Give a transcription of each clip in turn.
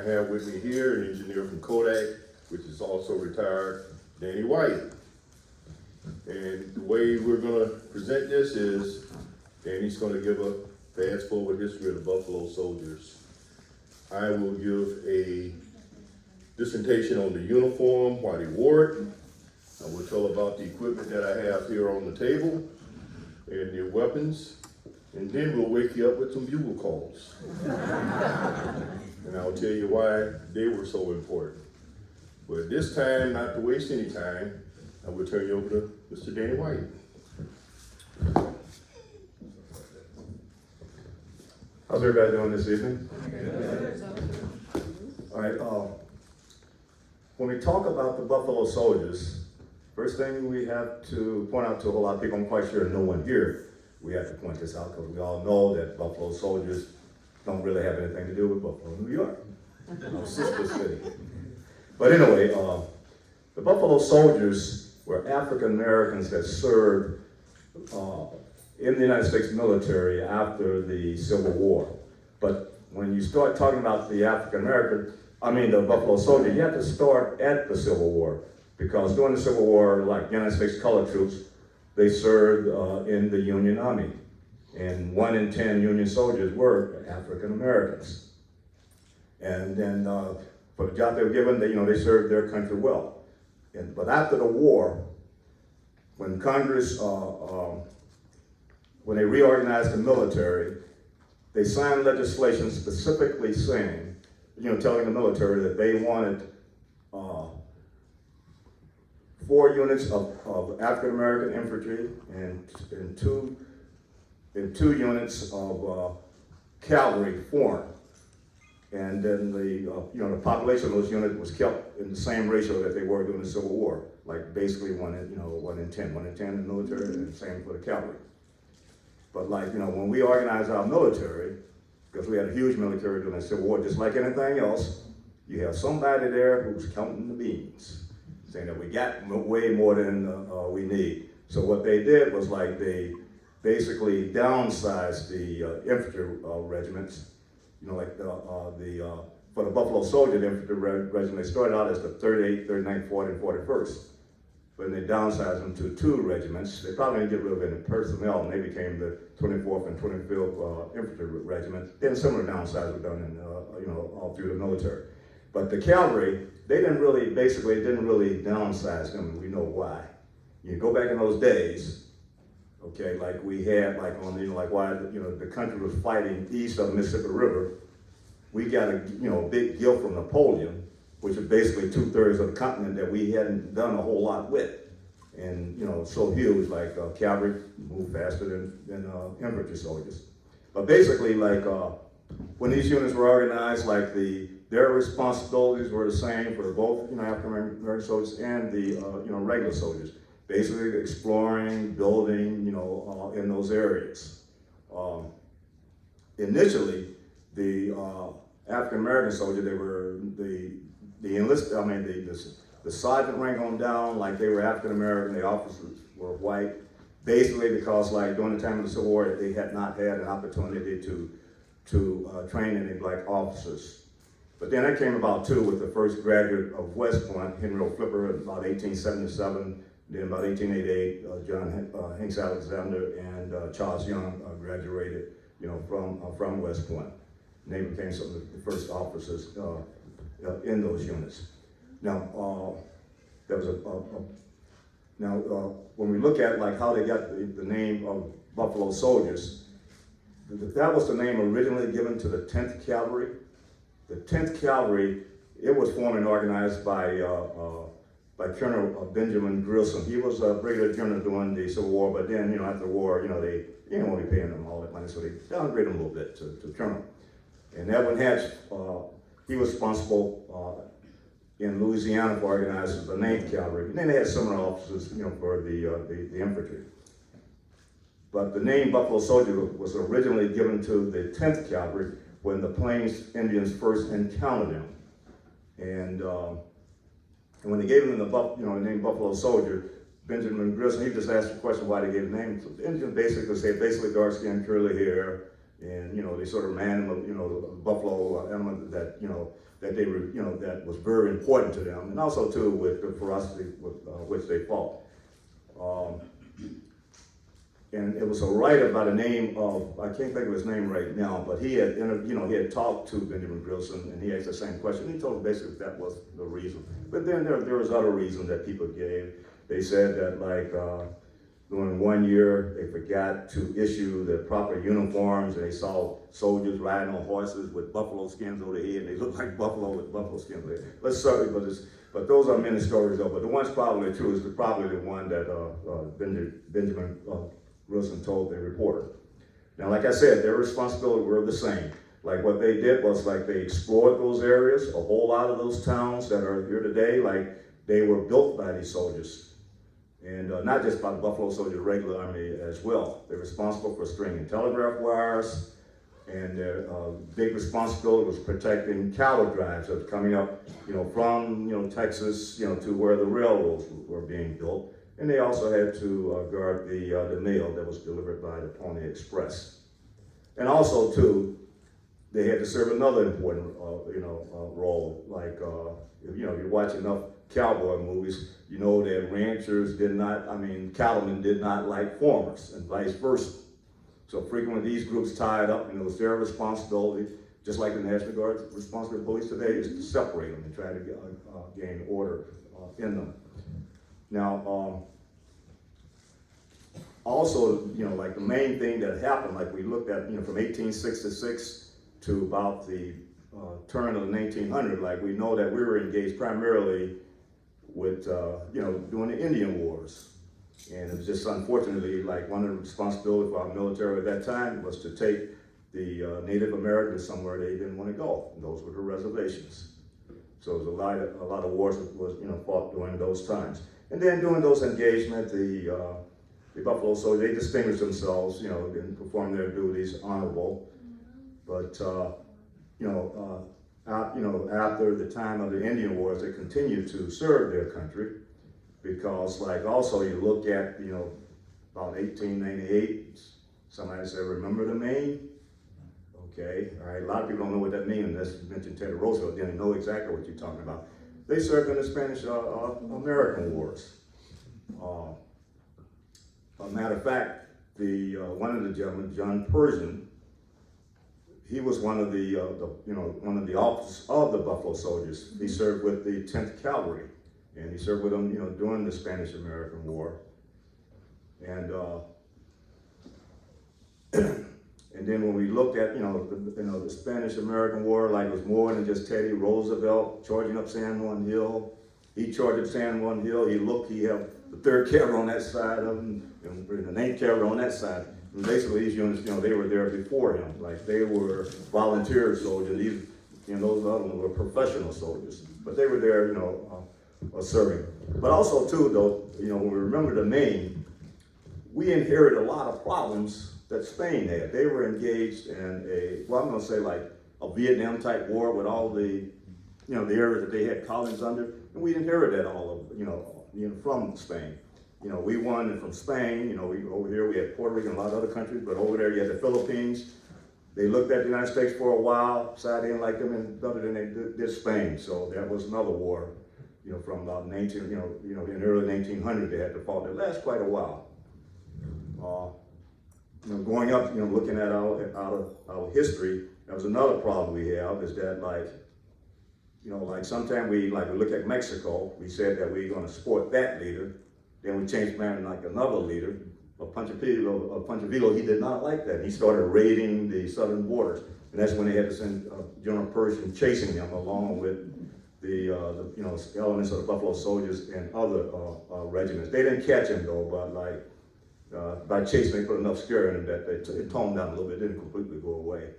have with me here an engineer from Kodak, which is also retired, Danny White. And the way we're gonna present this is, Danny's gonna give a fast forward history of the Buffalo Soldiers. I will give a dissertation on the uniform, why they wore it. I will tell about the equipment that I have here on the table and their weapons. And then we'll wake you up with some bugle calls. And I'll tell you why they were so important. But this time, not to waste any time, I will turn you over to Mr. Danny White. How's everybody doing this evening? All right, when we talk about the Buffalo Soldiers, first thing we have to point out to a whole lot of people, I'm quite sure no one here, we have to point this out because we all know that Buffalo Soldiers don't really have anything to do with Buffalo, New York, our sister city. But anyway, the Buffalo Soldiers were African Americans that served in the United States military after the Civil War. But when you start talking about the the Buffalo Soldier, you have to start at the Civil War, because during the Civil War, like United States colored troops, they served in the Union Army. And 1 in 10 Union soldiers were African Americans. And then for the job they were given, they served their country well. But after the war, when Congress, when they reorganized the military, they signed legislation specifically saying, telling the military that they wanted 4 units of African American infantry and two units of cavalry formed. And then the population of those units was kept in the same ratio that they were during the Civil War, like basically 1 in 10 in the military, and the same for the cavalry. But when we organized our military, because we had a huge military during the Civil War, just like anything else, you have somebody there who's counting the beans, saying that we got way more than we need. So what they did was they basically downsized the infantry regiments. For the Buffalo Soldier, the infantry regiment, they started out as the 38th, 39th, 40th, and 41st. When they downsized them to 2 regiments, they probably didn't get rid of any personnel, and they became the 24th and 25th Infantry Regiments. Then similar downsides were done in, all through the military. But the cavalry, they didn't really downsize them, and we know why. You go back in those days, okay, like we had, why the country was fighting east of the Mississippi River, we got a big gift from Napoleon, which is basically 2/3 of the continent that we hadn't done a whole lot with. And so huge, cavalry moved faster than infantry soldiers. But basically, when these units were organized, their responsibilities were the same for both African American soldiers and the regular soldiers. Basically exploring, building, in those areas. Initially, the African American soldier, they were the enlisted, the sergeant rank on down, they were African American, the officers were white, basically because during the time of the Civil War, they had not had an opportunity to train any black officers. But then that came about too with the first graduate of West Point, Henry O. Flipper, in about 1877. Then about 1888, John Hanks Alexander and Charles Young graduated, from West Point. And they became some of the first officers in those units. Now, there was when we look at how they got the name of Buffalo Soldiers, that was the name originally given to the 10th Cavalry. The 10th Cavalry, it was formed and organized by Colonel Benjamin Grilson. He was a brigadier general during the Civil War, but then, after the war, they didn't want to be paying him all that money, so they downgraded him a little bit to colonel. And Edwin Hatch, he was responsible in Louisiana for organizing the 9th Cavalry. And then they had similar officers, for the infantry. But the name Buffalo Soldier was originally given to the 10th Cavalry when the Plains Indians first encountered them. And when they gave him the name Buffalo Soldier, Benjamin Grissom, he just asked the question why they gave the name. So the Indians basically say, dark skin, curly hair, And, they sort of ran them, the buffalo element that, that they were, that was very important to them. And also too with the ferocity with which they fought. And it was a writer by the name of, I can't think of his name right now, but he had, he had talked to Benjamin Wilson, and he asked the same question. He told him basically that was the reason. But then there was other reasons that people gave. They said that like during 1 year, they forgot to issue the proper uniforms, and they saw soldiers riding on horses with buffalo skins over their head, and they looked like buffalo with buffalo skins over their head. But those are many stories though. But the one's probably true is probably the one that Benjamin Wilson told the reporter. Now, like I said, their responsibility were the same. Like what they did was like they explored those areas. A whole lot of those towns that are here today, like they were built by these soldiers. And not just by the Buffalo Soldiers, regular army as well. They're responsible for stringing telegraph wires, and their big responsibility was protecting cattle drives that was coming up, from Texas, to where the railroads were being built. And they also had to guard the mail that was delivered by the Pony Express. And also too, they had to serve another important, role. Like, if you watch enough cowboy movies, you know that ranchers cattlemen did not like farmers, and vice versa. So frequently these groups tied up, and it was their responsibility, just like the National Guard's responsibility of police today, is to separate them and try to gain order in them. Now, also, like the main thing that happened, like we looked at, from 1866 to about the turn of the 1900s, like we know that we were engaged primarily with, doing the Indian Wars. And it was just unfortunately, like one of the responsibilities for our military at that time was to take the Native Americans somewhere they didn't want to go. And those were the reservations. So it was a lot of wars was fought during those times. And then during those engagements, the Buffalo Soldiers, they distinguished themselves, and performed their duties honorable. But after the time of the Indian Wars, they continued to serve their country, because like also you look at, about 1898, somebody said, remember the Maine? Okay, all right, a lot of people don't know what that means, unless you mentioned Teddy Roosevelt, then they know exactly what you're talking about. They served in the Spanish-American Wars. A matter of fact, one of the gentlemen, John Pershing, he was one of the officers of the Buffalo Soldiers. He served with the 10th Cavalry, and he served with them, during the Spanish-American War. And and then when we looked at, the Spanish-American War, like it was more than just Teddy Roosevelt charging up San Juan Hill. He charged up San Juan Hill. He had the 3rd Cavalry on that side of him, and the 9th Cavalry on that side. And basically, these units, they were there before him. Like they were volunteer soldiers. These, those other ones were professional soldiers. But they were there, serving. But also too, though, when we remember the Maine, we inherited a lot of problems that Spain had. They were engaged in I'm going to say like a Vietnam type war with all the, the areas that they had colonies under, and we inherited that all of, from Spain. We won it from Spain. Over here we had Puerto Rico and a lot of other countries, but over there you had the Philippines. They looked at the United States for a while, decided they didn't like them, and other than they did Spain. So that was another war, from about in early 1900 they had to fight. It lasted quite a while. Growing up, looking at our history, that was another problem we have, is that like sometimes we look at Mexico, we said that we were going to support that leader, then we changed man like another leader, Pancho, he did not like that. He started raiding the southern borders, and that's when they had to send General Pershing chasing him along with the elements of the Buffalo Soldiers and other regiments. They didn't catch him though, but by chasing, they put enough scare in him that it toned down a little bit, didn't completely go away.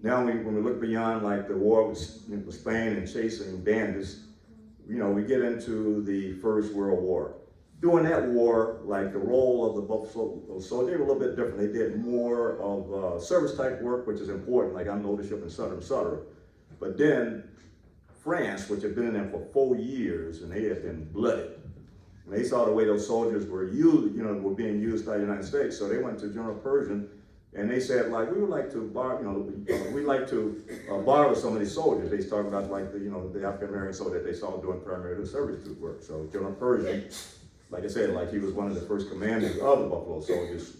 Now when we look beyond like the war with Spain and chasing bandits, we get into the First World War. During that war, like the role of the Buffalo Soldiers, they were a little bit different. They did more of service type work, which is important, like on leadership and et cetera. But then France, which had been in there for 4 years, and they had been blooded. And they saw the way those soldiers were used, were being used by the United States. So they went to General Pershing And they said, like, we would like to borrow, we'd like to borrow some of these soldiers. They talked about like the African American soldier that they saw doing primary service troop work. So General Pershing, like I said, like he was one of the first commanders of the Buffalo Soldiers,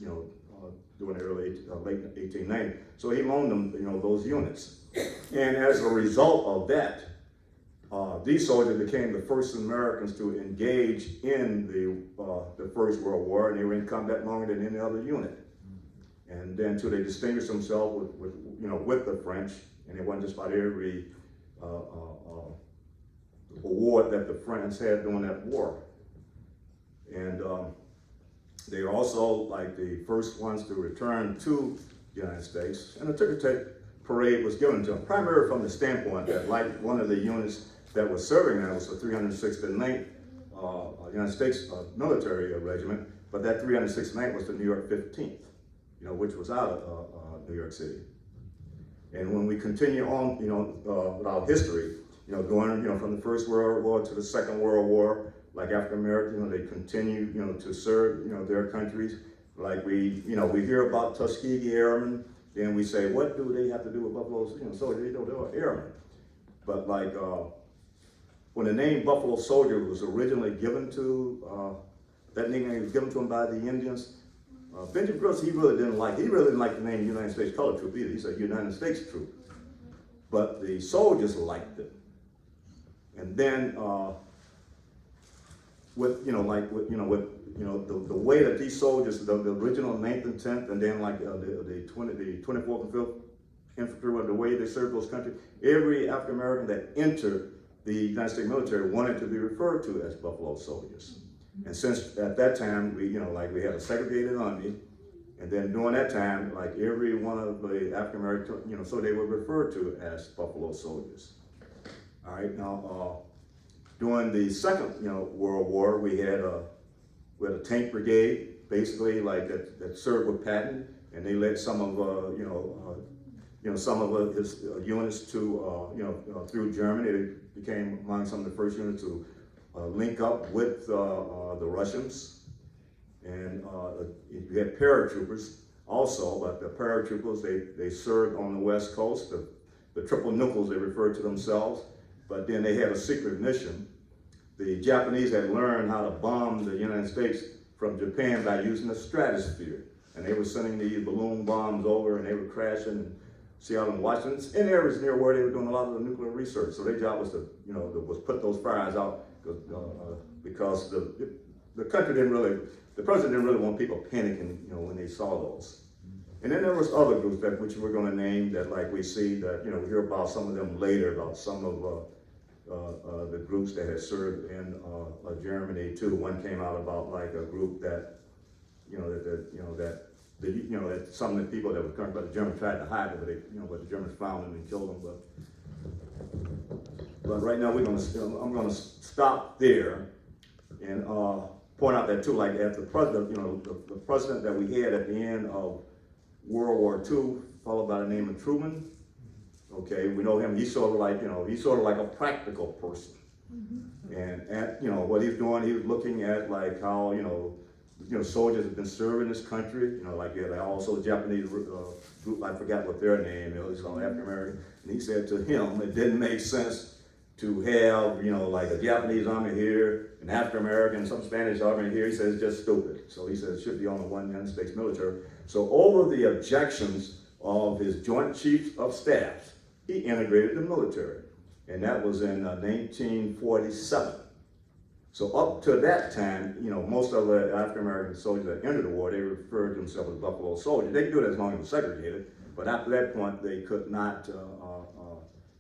during the late 1890. So he loaned them, those units. And as a result of that, these soldiers became the first Americans to engage in the First World War, and they were in combat longer than any other unit. And then they distinguished themselves with the French, and it wasn't just about every award that the French had during that war. And they were also like the first ones to return to the United States, and the ticker tape parade was given to them, primarily from the standpoint that like one of the units that was serving there was the 369th United States military regiment, but that 369th was the New York 15th, which was out of New York City. And when we continue on, with our history, going, from the First World War to the Second World War, like African Americans, they continue, to serve, their countries. Like we hear about Tuskegee Airmen, then we say, what do they have to do with Buffalo soldiers? They were airmen. But like, when the name Buffalo Soldier was originally given to, that nickname was given to him by the Indians, Benjamin Brooks, he really didn't like the name United States Colored Troop either. He said United States Troop. But the soldiers liked it. And then, with the way that these soldiers, the original 9th and 10th, and then like the 24th and 5th Infantry, the way they served those countries, every African American that entered the United States military wanted to be referred to as Buffalo Soldiers. And since at that time we had a segregated army, and then during that time, like every one of the African American, so they were referred to as Buffalo Soldiers. All right, now during the Second World War, we had a tank brigade, basically like that served with Patton, and they led some of some of his units to through Germany. They became among some of the first units to link up with the Russians. And you had paratroopers also, but the paratroopers, they served on the West Coast, the triple nickels they referred to themselves, but then they had a secret mission. The Japanese had learned how to bomb the United States from Japan by using the stratosphere. And they were sending these balloon bombs over, and they were crashing in Seattle and Washington, in areas near where they were doing a lot of the nuclear research. So their job was to, was put those fires out because the country the president didn't really want people panicking, when they saw those. And then there was other groups which we're going to name that, like we see that, we hear about some of them later, about some of the groups that had served in Germany too. One came out about like a group that, that some of the people that were coming, but the Germans tried to hide it, but the Germans found them and killed them. But right now I'm gonna stop there and point out that too, like at the president, the president that we had at the end of World War II, followed by the name of Truman. Okay, we know him. He's sort of like a practical person. Mm-hmm. And what he's doing, he was looking at like how soldiers have been serving this country. Like also the Japanese group. I forgot what their name is. It's African American. And he said to him, it didn't make sense to have like a Japanese army here, an African American, some Spanish army here. He says it's just stupid. So he says it should be on the one United States military. So over the objections of his Joint Chiefs of Staff, he integrated the military, and that was in 1947. So up to that time, most of the African American soldiers that entered the war, they referred to themselves as Buffalo Soldiers. They could do it as long as it was segregated, but after that point, they could not,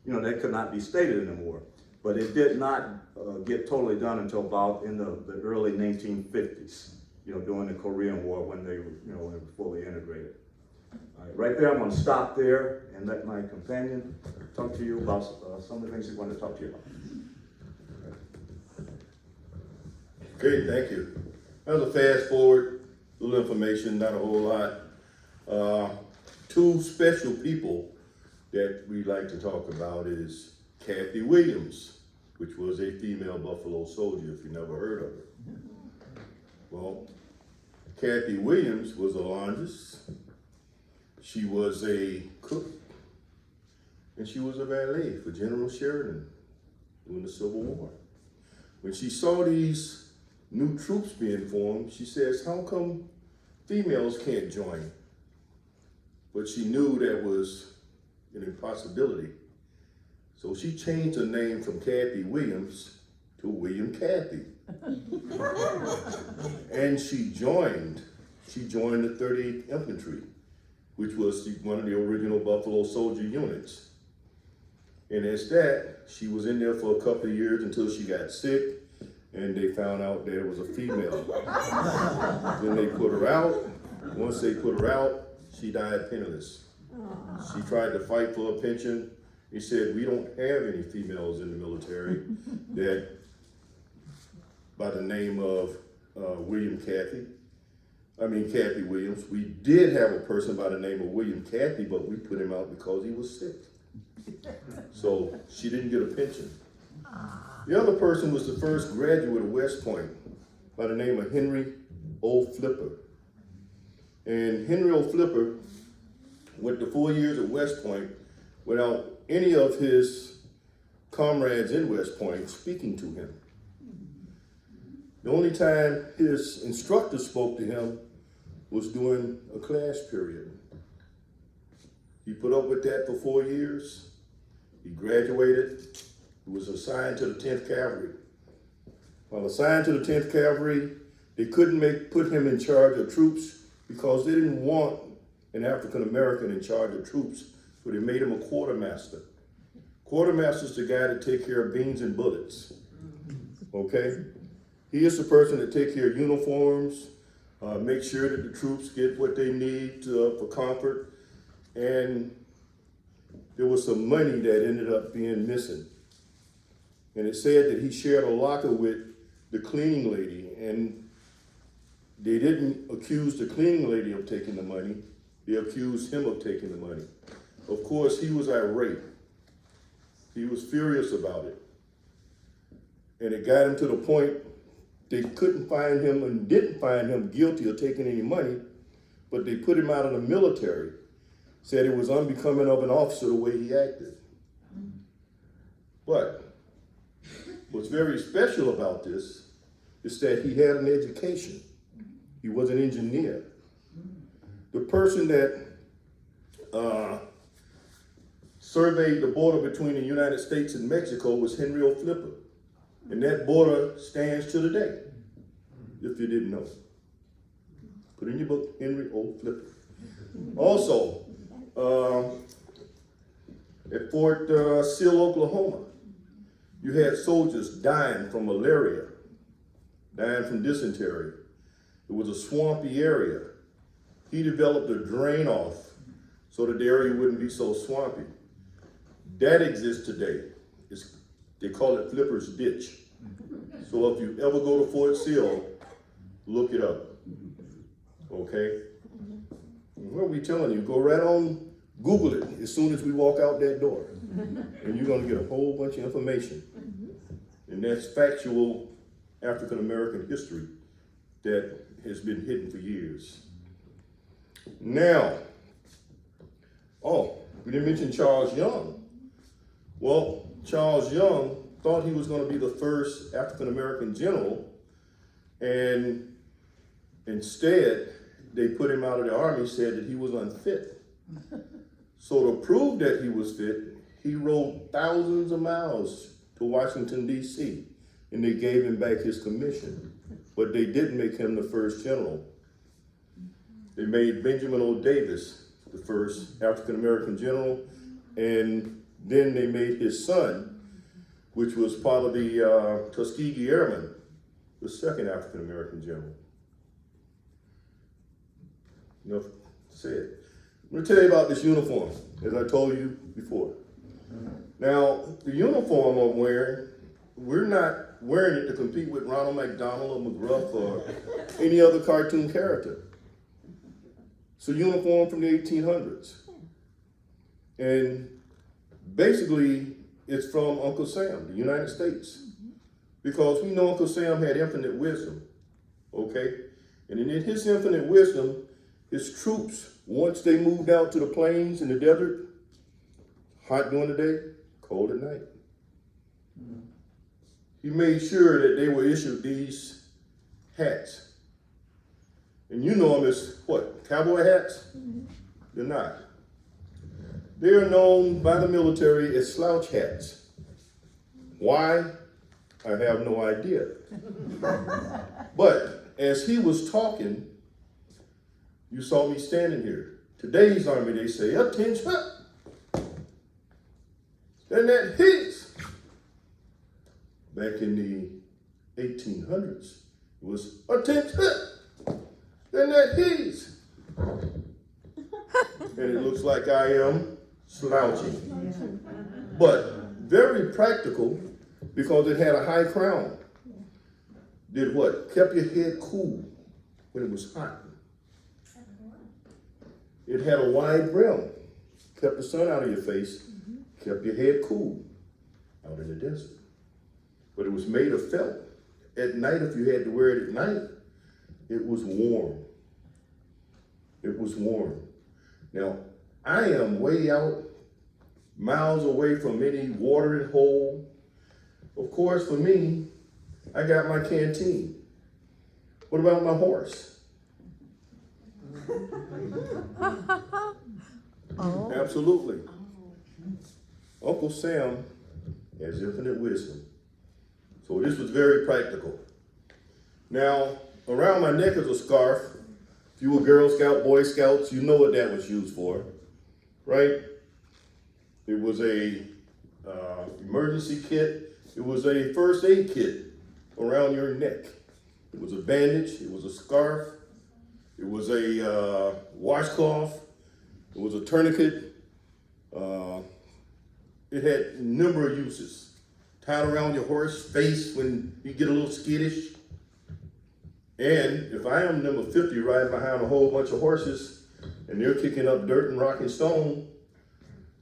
they could not be stated anymore. But it did not get totally done until about in the early 1950s, during the Korean War when they were fully integrated. All right, right there, I'm going to stop there and let my companion talk to you about some of the things he wanted to talk to you about. Okay, thank you. That was a fast forward, little information, not a whole lot. Two special people that we like to talk about is Kathy Williams, which was a female Buffalo Soldier, if you never heard of her. Well, Kathy Williams was a laundress, She was a cook, and she was a valet for General Sheridan during the Civil War. When she saw these new troops being formed, she says, how come females can't join? But she knew that was an impossibility. So she changed her name from Kathy Williams to William Kathy. And she joined the 38th Infantry, which was one of the original Buffalo Soldier units. And as that, she was in there for a couple of years until she got sick, and they found out that it was a female. Then they put her out. Once they put her out, she died penniless. She tried to fight for a pension. He said, we don't have any females in the military that by the name of Kathy Williams. We did have a person by the name of William Kathy, but we put him out because he was sick. So she didn't get a pension. The other person was the first graduate of West Point by the name of Henry O. Flipper. And Henry O. Flipper went to 4 years at West Point without any of his comrades in West Point speaking to him. The only time his instructor spoke to him was during a class period. He put up with that for 4 years. He graduated. He was assigned to the 10th Cavalry. While assigned to the 10th Cavalry, they couldn't put him in charge of troops because they didn't want an African American in charge of troops, so they made him a quartermaster. Quartermaster's the guy that take care of beans and bullets, okay? He is the person that take care of uniforms, make sure that the troops get what they need for comfort, and there was some money that ended up being missing. And it said that he shared a locker with the cleaning lady, and they didn't accuse the cleaning lady of taking the money, they accused him of taking the money. Of course, he was irate. He was furious about it. And it got him to the point they couldn't find him and didn't find him guilty of taking any money, but they put him out of the military. Said it was unbecoming of an officer the way he acted. But what's very special about this is that he had an education. He was an engineer. The person that surveyed the border between the United States and Mexico was Henry O. Flipper. And that border stands to the day, if you didn't know. Put in your book, Henry O. Flipper. Also, at Fort Sill, Oklahoma, you had soldiers dying from malaria, dying from dysentery. It was a swampy area. He developed a drain off so that the area wouldn't be so swampy. That exists today. They call it Flipper's Ditch. So if you ever go to Fort Sill, look it up, okay? What are we telling you? Go right on, Google it as soon as we walk out that door. And you're gonna get a whole bunch of information. And that's factual African American history that has been hidden for years. Now, we didn't mention Charles Young. Well, Charles Young thought he was going to be the first African American general, and instead they put him out of the army, said that he was unfit. So to prove that he was fit, he rode thousands of miles to Washington, D.C., and they gave him back his commission, but they didn't make him the first general. They made Benjamin O. Davis the first African American general, and then they made his son, which was part of the Tuskegee Airmen, the second African American general. Enough said. I'm going to tell you about this uniform, as I told you before. Now, the uniform I'm wearing, we're not wearing it to compete with Ronald McDonald or McGruff or any other cartoon character. It's a uniform from the 1800s. And basically, it's from Uncle Sam, the United States. Because we know Uncle Sam had infinite wisdom, okay? And in his infinite wisdom, his troops Once they moved out to the plains and the desert, hot during the day, cold at night. He made sure that they were issued these hats. And you know them as what, cowboy hats? They're not. They are known by the military as slouch hats. Why? I have no idea. But as he was talking, you saw me standing here. Today's army, they say, attention. Then that hits. Back in the 1800s, it was attention. Then that hits. And it looks like I am slouching. But very practical because it had a high crown. Did what? Kept your head cool when it was hot. It had a wide brim. Kept the sun out of your face. Kept your head cool out in the desert. But it was made of felt. At night, if you had to wear it at night, it was warm. It was warm. Now, I am way out, miles away from any watering hole. Of course, for me, I got my canteen. What about my horse? Oh. Absolutely. Uncle Sam has infinite wisdom. So this was very practical. Now, around my neck is a scarf. If you were Girl Scout, Boy Scouts, you know what that was used for, right? It was a emergency kit. It was a first aid kit around your neck. It was a bandage. It was a scarf. It was a washcloth. It was a tourniquet. It had a number of uses. Tied around your horse's face when you get a little skittish. And if I am number 50 riding behind a whole bunch of horses and they're kicking up dirt and rock and stone,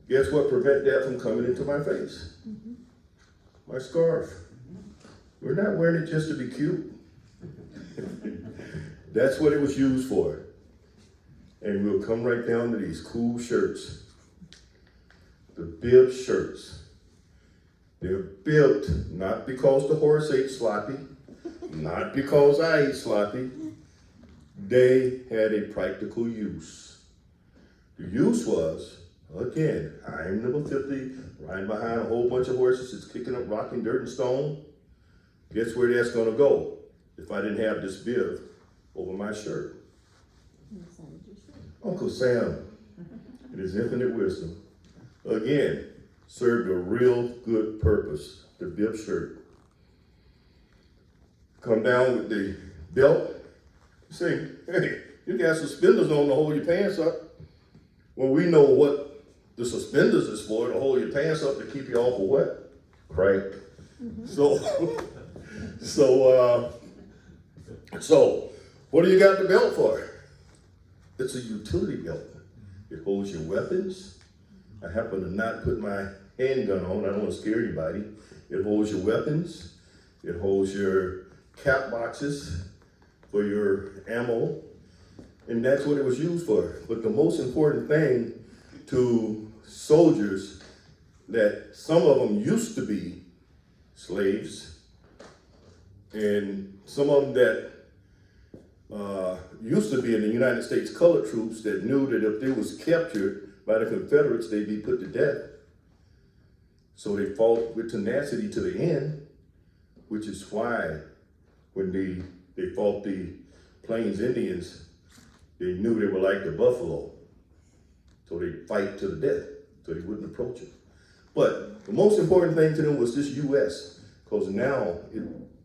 guess what prevent that from coming into my face? My scarf. We're not wearing it just to be cute. That's what it was used for. And we'll come right down to these cool shirts. The bib shirts. They're bibbed not because the horse ate sloppy, not because I ate sloppy. They had a practical use. The use was, again, I'm number 50, riding behind a whole bunch of horses that's kicking up rock and dirt and stone. Guess where that's gonna go if I didn't have this bib over my shirt? Uncle Sam, in his infinite wisdom, again, served a real good purpose, the bib shirt. Come down with the belt, say, hey, you got suspenders on to hold your pants up. Well, we know what the suspenders is for, to hold your pants up to keep you off of what? Crack. So what do you got the belt for? It's a utility belt. It holds your weapons. I happen to not put my handgun on. I don't want to scare anybody. It holds your weapons. It holds your cap boxes for your ammo. And that's what it was used for. But the most important thing to soldiers, that some of them used to be slaves, and some of them that used to be in the United States colored troops that knew that if they was captured by the Confederates, they'd be put to death. So they fought with tenacity to the end, which is why when they fought the Plains Indians, they knew they were like the buffalo. So they'd fight to the death, so they wouldn't approach it. But the most important thing to them was this U.S., because now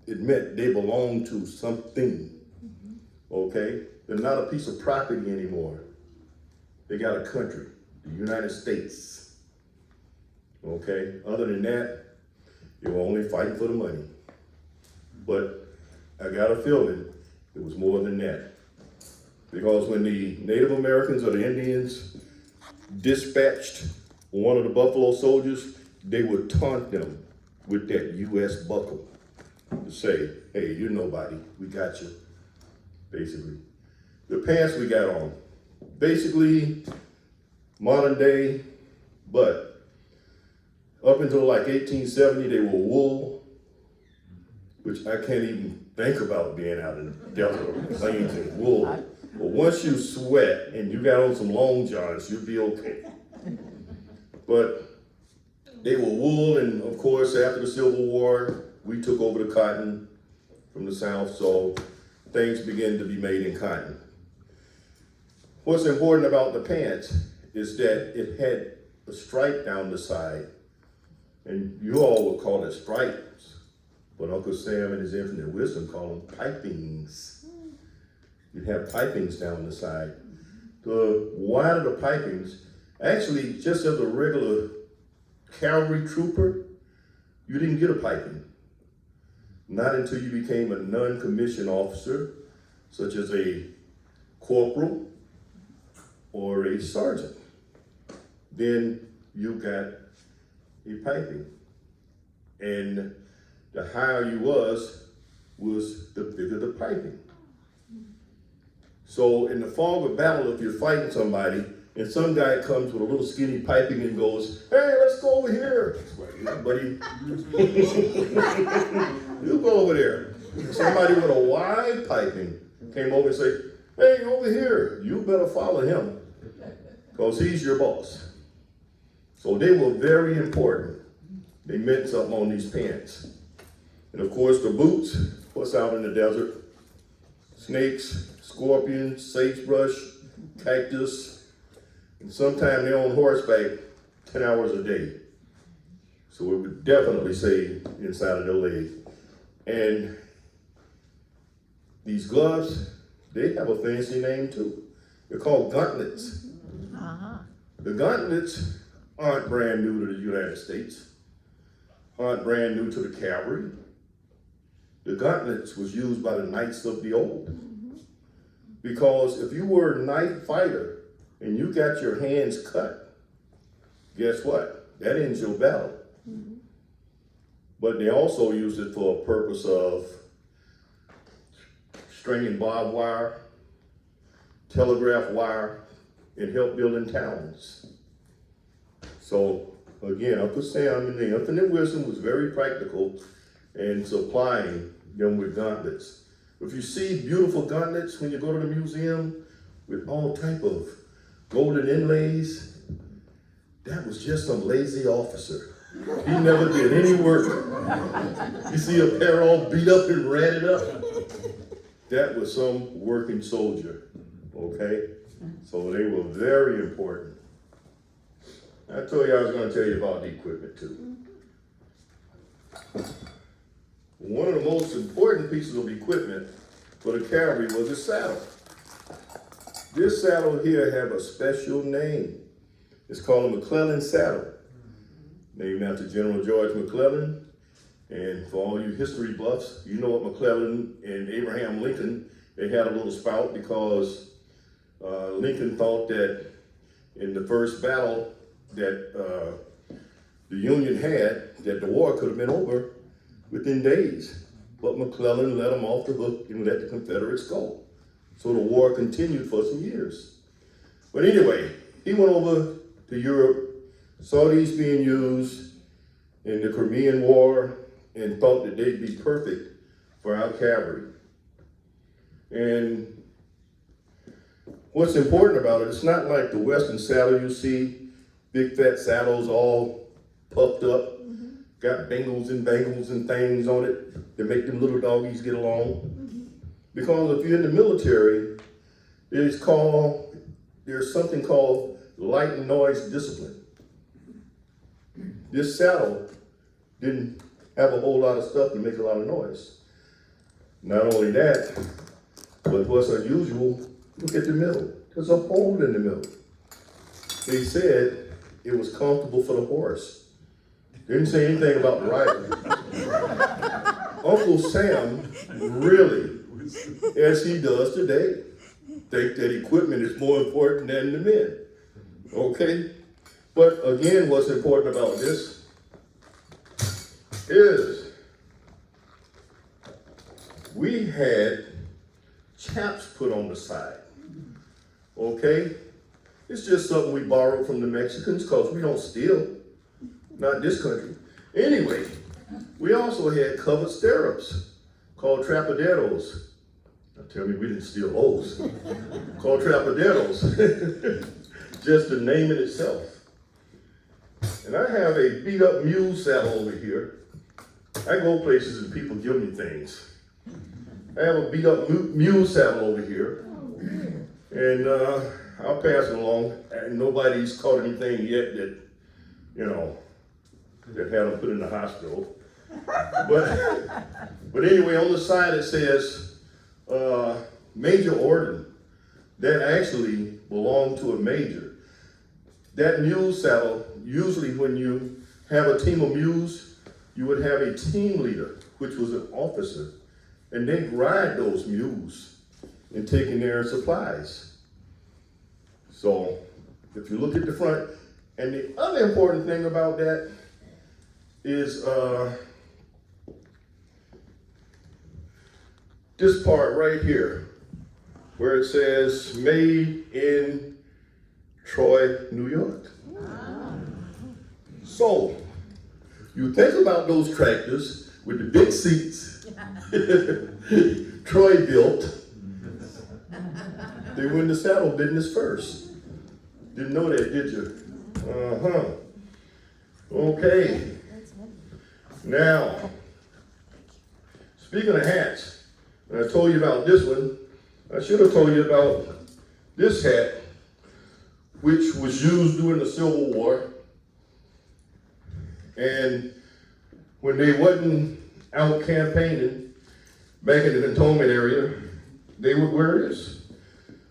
it meant they belonged to something, okay? They're not a piece of property anymore. They got a country, the United States, okay? Other than that, they were only fighting for the money. But I got a feeling it was more than that. Because when the Native Americans or the Indians dispatched one of the Buffalo soldiers, they would taunt them with that U.S. buckle to say, hey, you're nobody, we got you, basically. The pants we got on, basically modern day, but up until like 1870, they were wool, which I can't even think about being out in the desert or plains in wool. But once you sweat and you got on some long johns, you'll be okay. But they were wool, and of course, after the Civil War, we took over the cotton from the South, so things began to be made in cotton. What's important about the pants is that it had a stripe down the side, and you all would call it stripes, but Uncle Sam in his infinite wisdom called them pipings. You'd have pipings down the side. The wider the pipings, actually, just as a regular cavalry trooper, you didn't get a piping. Not until you became a non-commissioned officer, such as a corporal or a sergeant. Then you got a piping. And the higher you was the bigger the piping. So in the fog of battle, if you're fighting somebody, and some guy comes with a little skinny piping and goes, "Hey, let's go over here." Yeah, buddy. You go over there. Somebody with a wide piping came over and said, "Hey, over here." You better follow him, because he's your boss. So they were very important. They meant something on these pants. And of course, the boots, what's out in the desert? Snakes, scorpions, sagebrush, cactus, and sometimes they're on horseback 10 hours a day. So it would definitely say inside of their leg. And these gloves, they have a fancy name too. They're called gauntlets. The gauntlets aren't brand new to the United States, aren't brand new to the cavalry. The gauntlets was used by the knights of the old. Because if you were a knight fighter and you got your hands cut, guess what? That ends your battle. But they also used it for a purpose of stringing barbed wire, telegraph wire, and help building towns. So again, Uncle Sam in the infinite wisdom was very practical in supplying them with gauntlets. If you see beautiful gauntlets when you go to the museum with all type of golden inlays, that was just some lazy officer. He never did any work. You see a pair all beat up and ratted up? That was some working soldier, okay? So they were very important. I told you I was going to tell you about the equipment too. One of the most important pieces of equipment for the cavalry was a saddle. This saddle here have a special name. It's called a McClellan saddle, named after General George McClellan. And for all you history buffs, you know what McClellan and Abraham Lincoln, they had a little spout because Lincoln thought that in the first battle that the Union had, that the war could have been over within days. But McClellan let him off the hook and let the Confederates go. So the war continued for some years. But anyway, he went over to Europe, saw these being used in the Crimean War, and thought that they'd be perfect for our cavalry. And what's important about it, it's not like the Western saddle you see, big fat saddles all puffed up, got bangles and things on it that make them little doggies get along. Because if you're in the military, there's something called light and noise discipline. This saddle didn't have a whole lot of stuff to make a lot of noise. Not only that, but what's unusual, look at the middle. There's a hole in the middle. They said it was comfortable for the horse. Didn't say anything about the rider. Uncle Sam really, as he does today, think that equipment is more important than the men. Okay? But again, what's important about this is we had chaps put on the side. Okay? okay? It's just something we borrowed from the Mexicans because we don't steal, not this country. Anyway, we also had covered stirrups called trapaderos. Now tell me we didn't steal those. Called trapaderos, just the name in itself. And I have a beat up mule saddle over here. I go places and people give me things. I have a beat up mule saddle over here. And I'll pass it along. And nobody's caught anything yet that, you know, that had them put in the hospital. But anyway, on the side it says Major Orden. That actually belonged to a major. That mule saddle, usually when you have a team of mules, you would have a team leader, which was an officer, and they'd ride those mules in taking their supplies. So if you look at the front, and the other important thing about that is this part right here, where it says made in Troy, New York. So you think about those tractors with the big seats, Troy built. They were in the saddle business first. Didn't know that, did you? Okay. Now, speaking of hats, when I told you about this one, I should have told you about this hat, which was used during the Civil War. And when they wasn't out campaigning back in the cantonment area, they would wear this.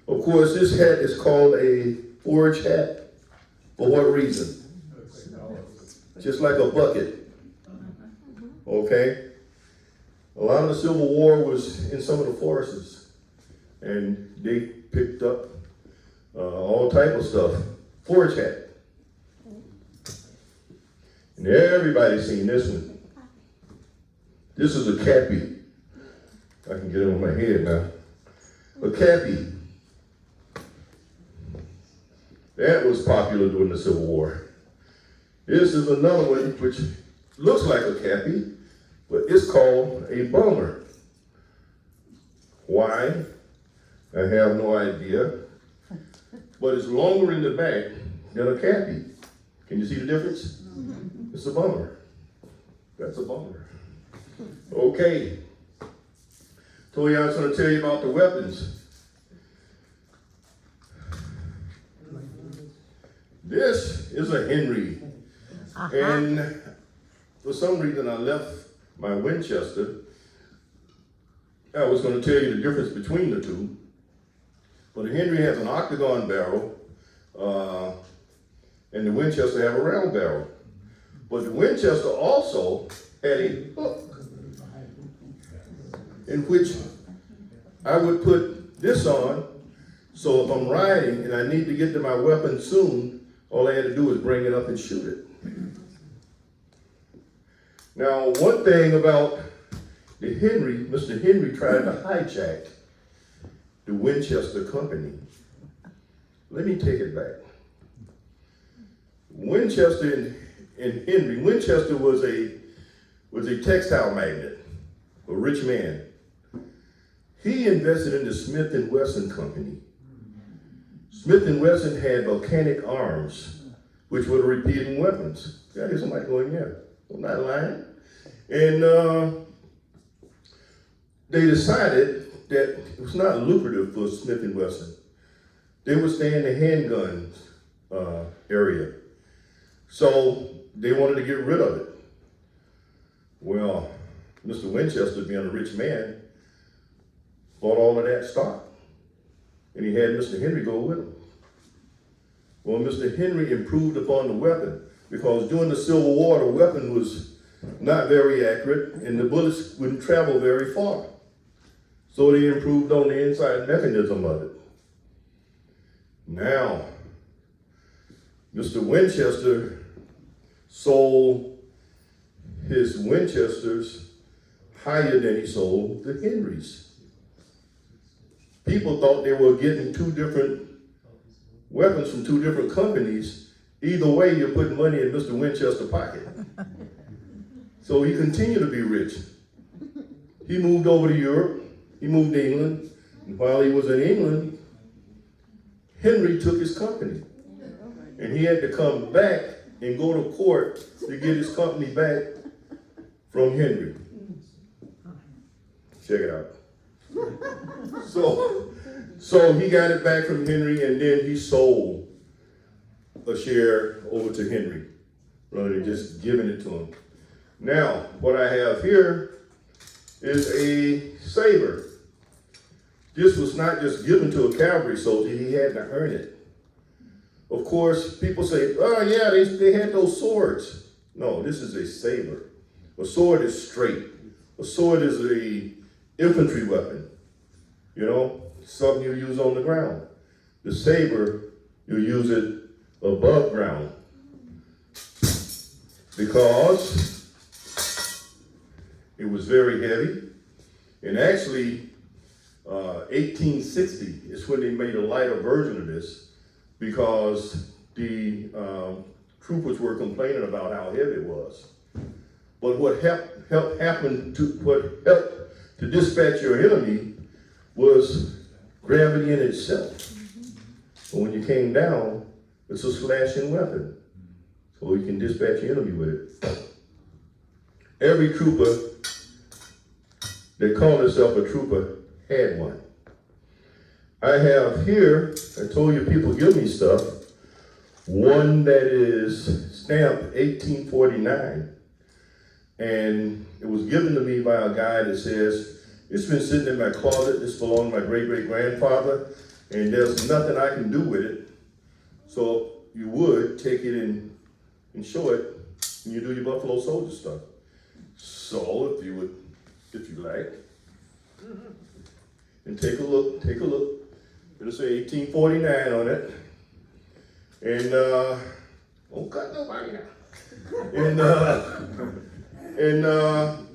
Of course, this hat is called a forage hat. For what reason? Just like a bucket. Okay? A lot of the Civil War was in some of the forests, and they picked up all type of stuff. Forage hat. And everybody's seen this one. This is a cappy. I can get it on my head now. A cappy. That was popular during the Civil War. This is another one which looks like a cappy, but it's called a bomber. Why? I have no idea. But it's longer in the back than a cappy. Can you see the difference? It's a bomber. That's a bomber. Okay. Told you I was going to tell you about the weapons. This is a Henry. And for some reason I left my Winchester. I was going to tell you the difference between the two. But the Henry has an octagon barrel, and the Winchester have a round barrel. But the Winchester also had a hook in which I would put this on, so if I'm riding and I need to get to my weapon soon, all I had to do is bring it up and shoot it. Now, one thing about the Henry, Mr. Henry tried to hijack the Winchester Company. Let me take it back. Winchester and Henry, Winchester was a textile magnate, a rich man. He invested in the Smith & Wesson Company. Smith & Wesson had volcanic arms, which were the repeating weapons. Yeah, here's somebody going, yeah, I'm not lying. And they decided that it was not lucrative for Smith & Wesson. They would stay in the handguns area. So they wanted to get rid of it. Well, Mr. Winchester, being a rich man, bought all of that stock. And he had Mr. Henry go with him. Well, Mr. Henry improved upon the weapon because during the Civil War, the weapon was not very accurate and the bullets wouldn't travel very far. So they improved on the inside mechanism of it. Now, Mr. Winchester sold his Winchesters higher than he sold the Henrys. People thought they were getting two different weapons from two different companies, either way, you're putting money in Mr. Winchester's pocket. So he continued to be rich. He moved over to Europe, he moved to England, and while he was in England, Henry took his company. And he had to come back and go to court to get his company back from Henry. Check it out. So he got it back from Henry, and then he sold a share over to Henry, rather than just giving it to him. Now, what I have here is a saber. This was not just given to a cavalry soldier, he had to earn it. Of course, people say, oh yeah, they had those swords. No, this is a saber. A sword is straight. A sword is a infantry weapon. You know, something you use on the ground. The saber, you use it above ground. Because it was very heavy. And actually, 1860 is when they made a lighter version of this, because the troopers were complaining about how heavy it was. But what helped to dispatch your enemy was gravity in itself. But when you came down, it's a slashing weapon. So you can dispatch your enemy with it. Every trooper that called himself a trooper had one. I have here, I told you people give me stuff, one that is stamped 1849. And it was given to me by a guy that says, it's been sitting in my closet, this belonged to my great-great-grandfather, and there's nothing I can do with it. So you would take it and show it, and you do your Buffalo Soldier stuff. So if you like, and take a look. It'll say 1849 on it. And don't cut nobody now. And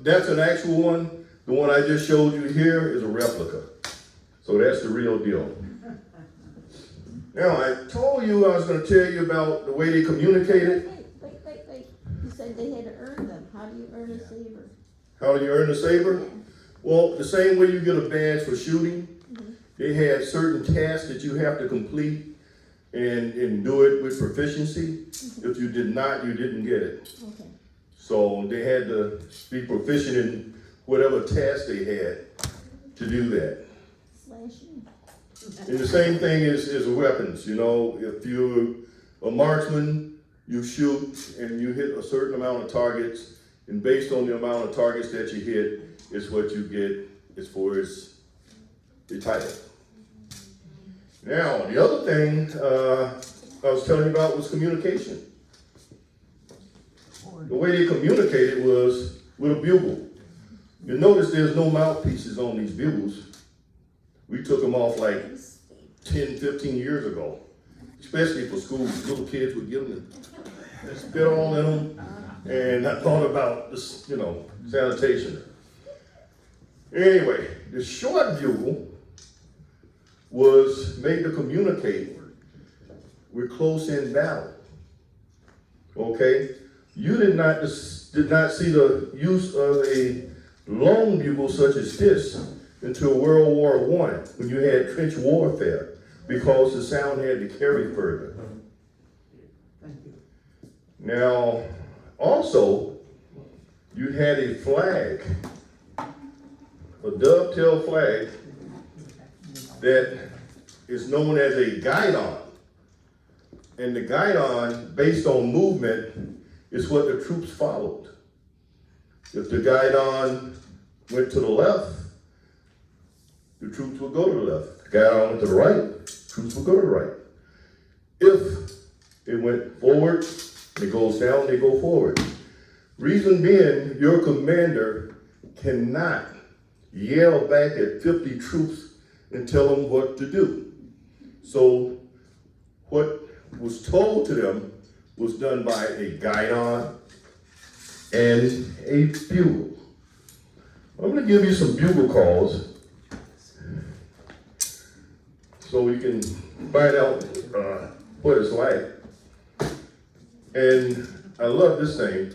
that's an actual one. The one I just showed you here is a replica. So that's the real deal. Now, I told you I was going to tell you about the way they communicated. Wait. You said they had to earn them. How do you earn a saber? How do you earn a saber? Well, the same way you get a badge for shooting. They had certain tasks that you have to complete and do it with proficiency. If you did not, you didn't get it. Okay. So they had to be proficient in whatever task they had to do that. Slashing. And the same thing is weapons. You know, if you're a marksman, you shoot and you hit a certain amount of targets, and based on the amount of targets that you hit is what you get as far as the title. Now, the other thing I was telling you about was communication. The way they communicated was with a bugle. You notice there's no mouthpieces on these bugles. We took them off like 10, 15 years ago, especially for schools. Little kids would get them and spit all in them. And I thought about this, sanitation. Anyway, the short bugle was made to communicate with close-in battle. Okay? You did not see the use of a long bugle such as this until World War I, when you had trench warfare, because the sound had to carry further. Now, also, you had a flag, a dovetail flag, that is known as a guidon. And the guidon, based on movement, is what the troops followed. If the guidon went to the left, the troops would go to the left. The guidon went to the right, troops would go to the right. If it went forward, it goes down, they go forward. Reason being, your commander cannot yell back at 50 troops and tell them what to do. So what was told to them was done by a guidon and a bugle. I'm going to give you some bugle calls so we can find out what it's like. And I love this thing.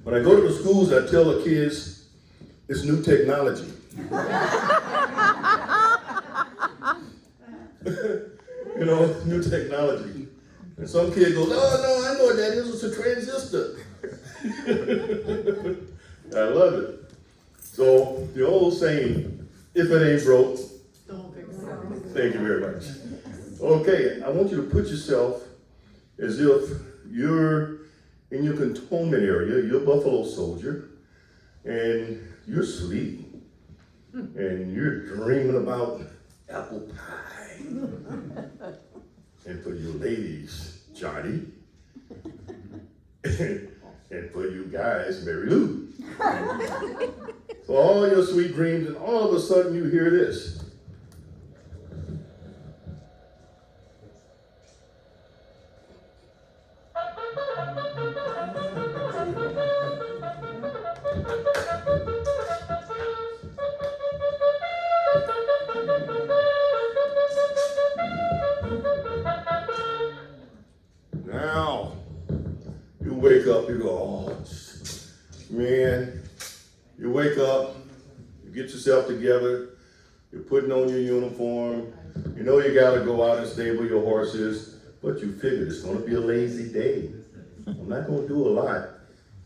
When I go to the schools, I tell the kids, it's new technology. You know, new technology. And some kid goes, oh no, I know what that is, it's a transistor. I love it. So the old saying, if it ain't broke, Don't fix it. thank you very much. Okay, I want you to put yourself as if you're in your cantonment area, you're a Buffalo Soldier, and you're sleeping, and you're dreaming about apple pie. And for you ladies, Johnny, and for you guys, Mary Lou. So all your sweet dreams, and all of a sudden you hear this. Now, you wake up, you go, oh, man. You wake up, you get yourself together, you're putting on your uniform, you know you gotta go out and stable your horses, but you figured it's gonna be a lazy day. I'm not gonna do a lot.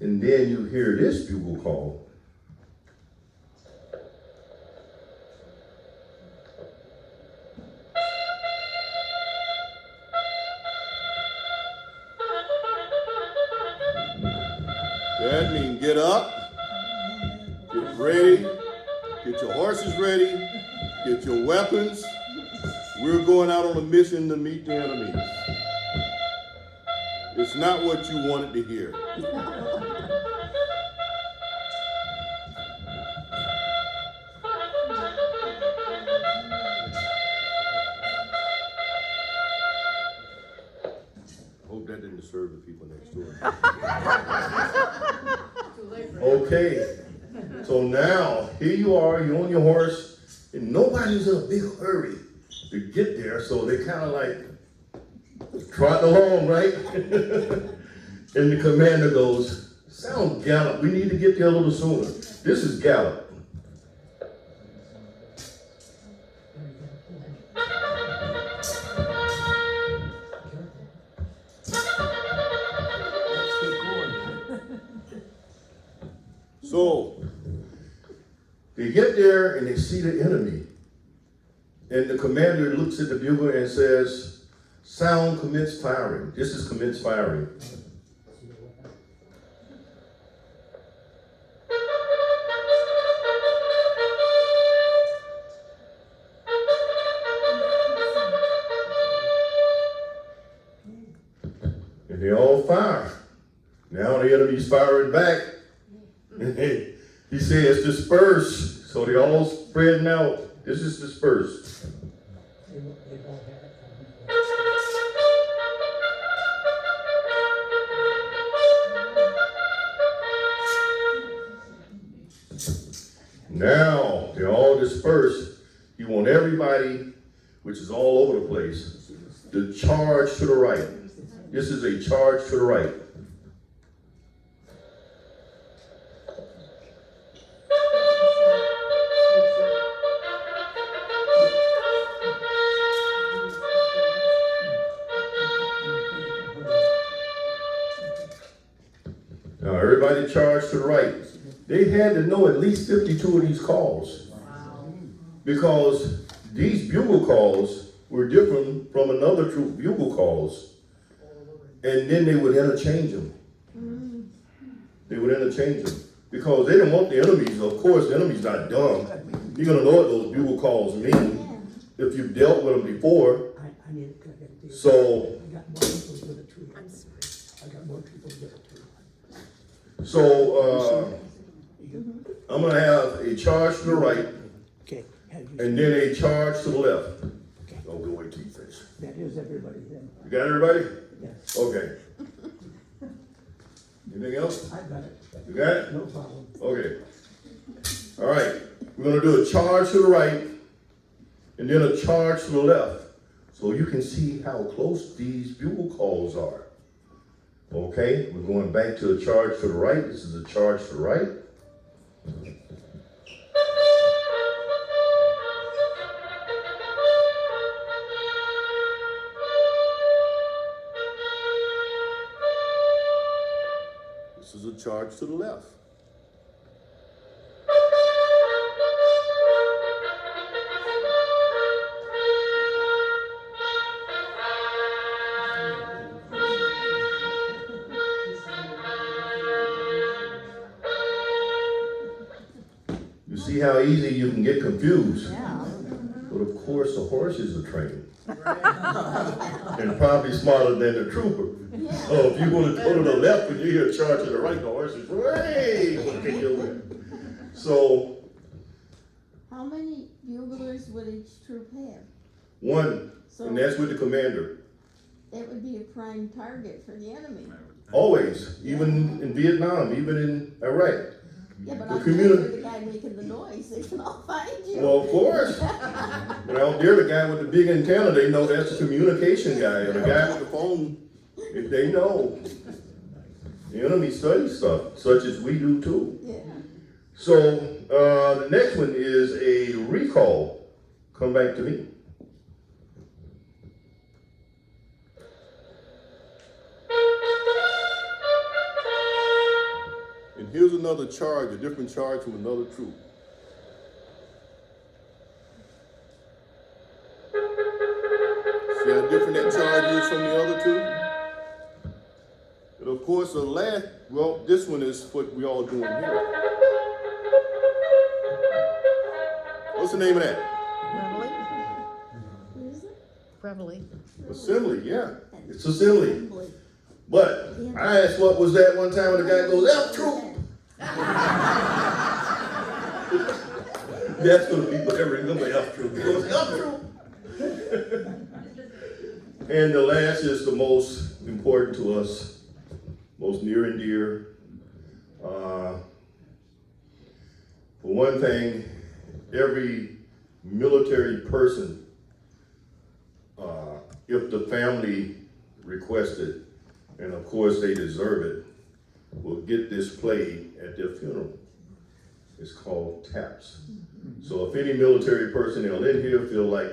And then you hear this bugle call. That means get up, get ready, get your horses ready, get your weapons. We're going out on a mission to meet the enemy. It's not what you wanted to hear. Hope that didn't disturb the people next door. Okay, so now here you are, you're on your horse, and nobody's in a big hurry to get there, so they kind of like trot along, right? And the commander goes, sound gallop, we need to get there a little sooner. This is gallop. So they get there and they see the enemy. And the commander looks at the bugle and says, sound commence firing. This is commence firing. And they all fire. Now the enemy's firing back. He says disperse. So they all spreading out. This is disperse. Now they're all dispersed. You want everybody, which is all over the place, to charge to the right. This is a charge to the right. Now everybody charged to the right. They had to know at least 52 of these calls. Because these bugle calls were different from another troop bugle calls. And then they would interchange them. They would interchange them. Because they didn't want the enemies. Of course, the enemy's not dumb. You're going to know what those bugle calls mean if you've dealt with them before. So, I'm going to have a charge to the right, and then a charge to the left. Don't go wait till you finish. That is everybody then. You got everybody? Yes. Okay. Anything else? I got it. You got it? No problem. Okay. All right. We're going to do a charge to the right, and then a charge to the left. So you can see how close these bugle calls are. Okay, we're going back to a charge to the right. This is a charge to the right. This is a charge to the left. You see how easy you can get confused. Yeah. But of course, the horses are trained. And probably smarter than the trooper. So if you want to go to the left when you hear a charge to the right, the horse is, hey, gonna take you over. So, How many buglers would each troop have? one, So and that's with the commander. that would be a prime target for the enemy. Always, even in Vietnam, even in Iraq. Yeah, but The I'm community- sure the guy making the noise, they can all find you. Well, of course. Well, they're the guy with the big antenna, they know that's the communication guy, or the guy with the phone, they know. The enemy studies stuff, such as we do too. Yeah. So, the next one is a recall. Come back to me. And here's another charge, a different charge from another troop. See how different that charge is from the other two? And of course, the last, well, this one is what we all doing here. What's the name of that? What is it? Reveille. Assembly, yeah. It's assembly. Assembly. But I asked what was that one time when the guy goes, F troop. That's gonna be what I remember, F troop. He goes, F troop. And the last is the most important to us, most near and dear. For one thing, every military person, if the family requested, and of course they deserve it, will get this played at their funeral. It's called taps. So if any military personnel in here feel like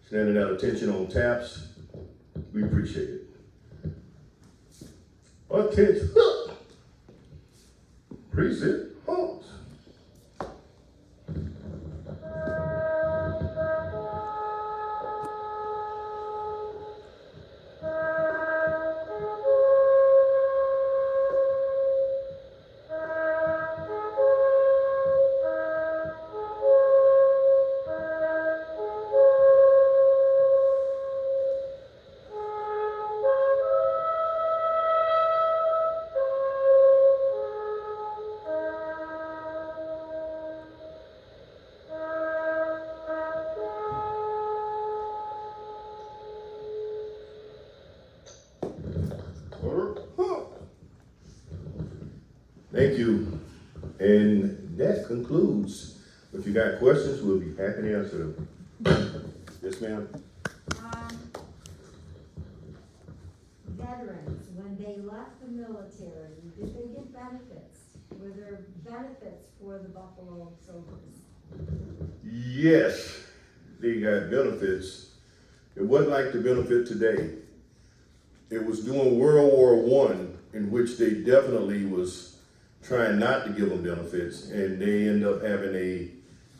standing at attention on taps, we appreciate it. Attention. Precinct halt. Thank you. And that concludes. If you got questions, we'll be happy to answer them. Yes, ma'am. Veterans, when they left the military, did they get benefits? Were there benefits for the Buffalo soldiers? Yes, they got benefits. It wasn't like the benefit today. It was during World War I, in which they definitely was trying not to give them benefits, and they end up having a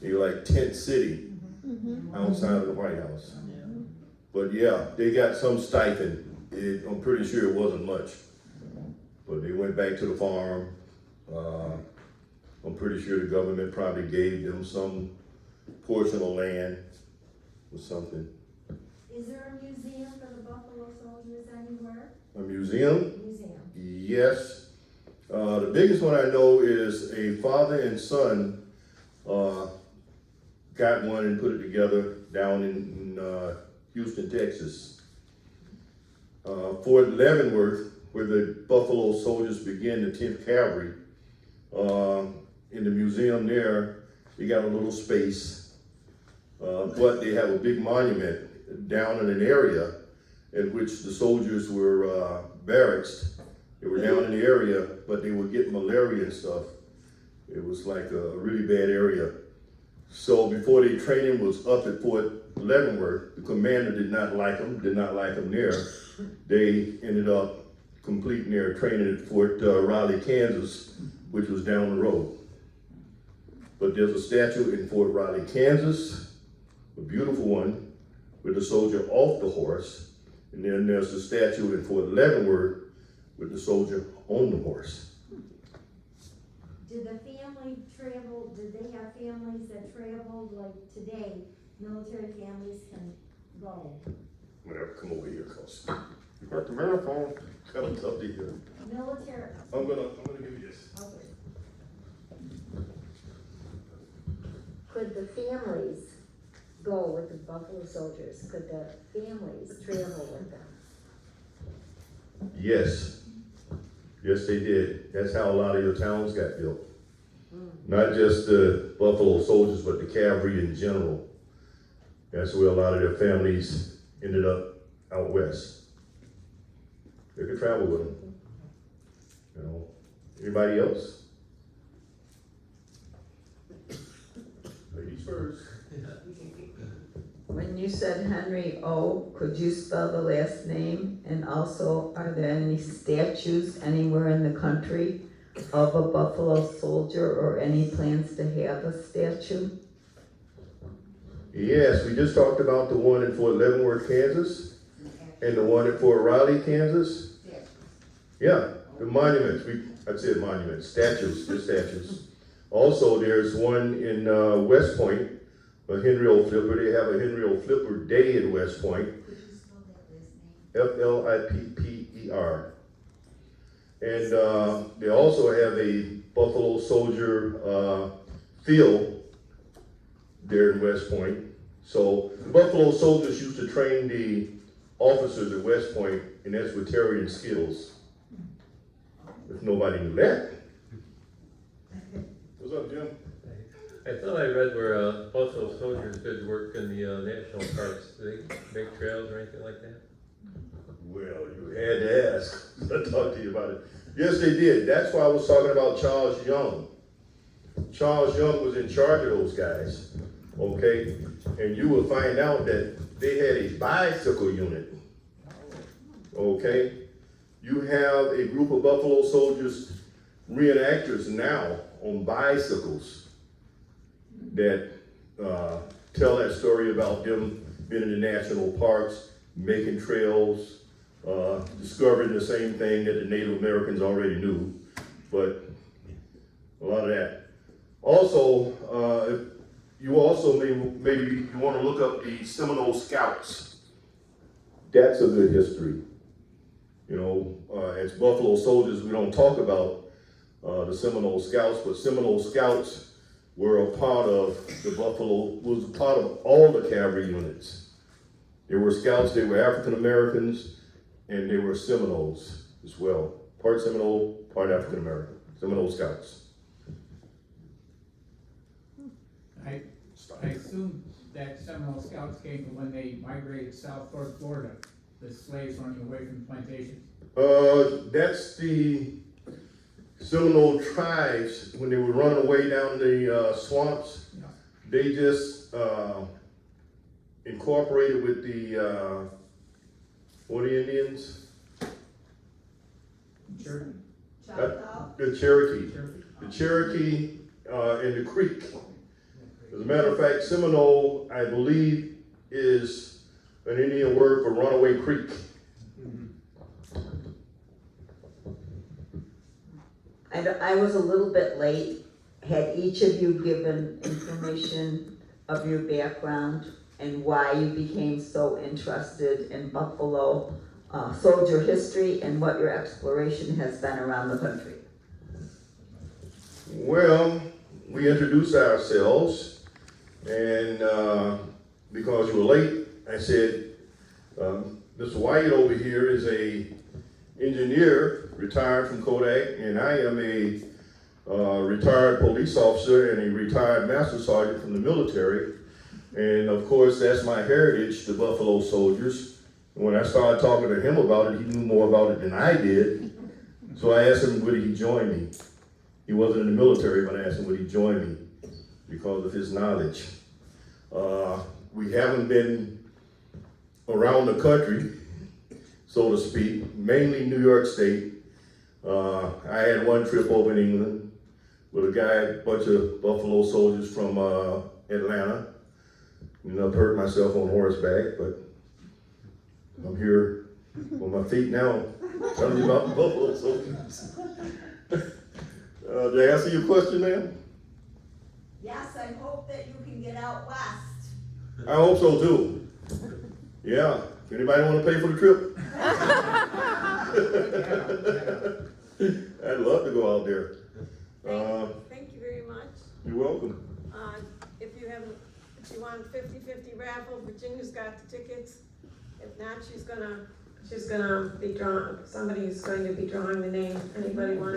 like tent city outside of the White House. But yeah, they got some stipend. I'm pretty sure it wasn't much, but they went back to the farm. I'm pretty sure the government probably gave them some portion of land or something. Is there a museum for the Buffalo soldiers anywhere? A museum? Museum. Yes. The biggest one I know is a father and son got one and put it together down in Houston, Texas. Fort Leavenworth, where the Buffalo soldiers began, the 10th Cavalry, in the museum there, they got a little space but they have a big monument down in an area in which the soldiers were barracked. They were down in the area, but they would get malaria and stuff. It was like a really bad area. So before their training was up at Fort Leavenworth, the commander did not like them there. They ended up completing their training at Fort Riley, Kansas, which was down the road. But there's a statue in Fort Riley, Kansas, a beautiful one, with the soldier off the horse. And then there's a statue in Fort Leavenworth with the soldier on the horse. Did the family travel, did they have families that traveled like today? Military families can go. Whatever, come over here, cause you got the marathon coming up to here. Military, I'm gonna give you this. okay. Could the families go with the Buffalo Soldiers? Could the families travel with them? Yes. Yes, they did. That's how a lot of your towns got built. Not just the Buffalo Soldiers, but the cavalry in general. That's where a lot of their families ended up out west. They could travel with them. You know, anybody else? Ladies first. When you said Henry O., could you spell the last name? And also, are there any statues anywhere in the country of a Buffalo Soldier or any plans to have a statue? Yes, we just talked about the one in Fort Leavenworth, Kansas, and the one in Fort Riley, Kansas. Yeah, the monuments, I'd say monuments, statues, just statues. Also, there's one in West Point, a Henry O. Flipper. They have a Henry O. Flipper Day in West Point. Flipper. And they also have a Buffalo Soldier field there in West Point. So the Buffalo Soldiers used to train the officers at West Point in esoteric skills. If nobody knew that. What's up, Jim? I thought I read where Buffalo Soldiers did work in the national parks. Do they make trails or anything like that? Well, you had to ask. I talked to you about it. Yes, they did. That's why I was talking about Charles Young. Charles Young was in charge of those guys, okay? And you will find out that they had a bicycle unit, okay? You have a group of Buffalo Soldiers reenactors now on bicycles that tell that story about them being in the national parks, making trails, discovering the same thing that the Native Americans already knew, but a lot of that. Also, you also maybe you want to look up the Seminole Scouts. That's a good history. You know, as Buffalo Soldiers, we don't talk about the Seminole Scouts, but Seminole Scouts were a part of the Buffalo, was a part of all the cavalry units. They were Scouts, they were African Americans, and they were Seminoles as well. Part Seminole, part African American. Seminole Scouts. I assume that Seminole Scouts came from when they migrated south toward Florida, the slaves running away from plantations. That's the Seminole tribes, when they were running away down the swamps, Yeah. they just incorporated with the, what are the Indians? Sure. The Cherokee. Sure. The Cherokee and the Creek. As a matter of fact, Seminole, I believe, is an Indian word for runaway creek. I was a little bit late. Had each of you given information of your background and why you became so interested in Buffalo soldier history and what your exploration has been around the country? Well, we introduced ourselves, and because you were late, I said, Mr. White over here is a engineer, retired from Kodak, and I am a retired police officer and a retired master sergeant from the military. And of course, that's my heritage, the Buffalo Soldiers. And when I started talking to him about it, he knew more about it than I did. So I asked him, would he join me? He wasn't in the military, but I asked him, would he join me because of his knowledge. We haven't been around the country, so to speak, mainly New York State. I had one trip over in England with a guy, bunch of Buffalo Soldiers from Atlanta. You know, I've hurt myself on horseback, but I'm here on my feet now, telling you about the Buffalo Soldiers. Did I answer your question, ma'am? Yes, I hope that you can get out west. I hope so too. Yeah, anybody wanna pay for the trip? I'd love to go out there. Thank you very much. You're welcome. If you want 50-50 raffle, Virginia's got the tickets. If not, she's gonna be drawing, somebody's going to be drawing the name. Anybody want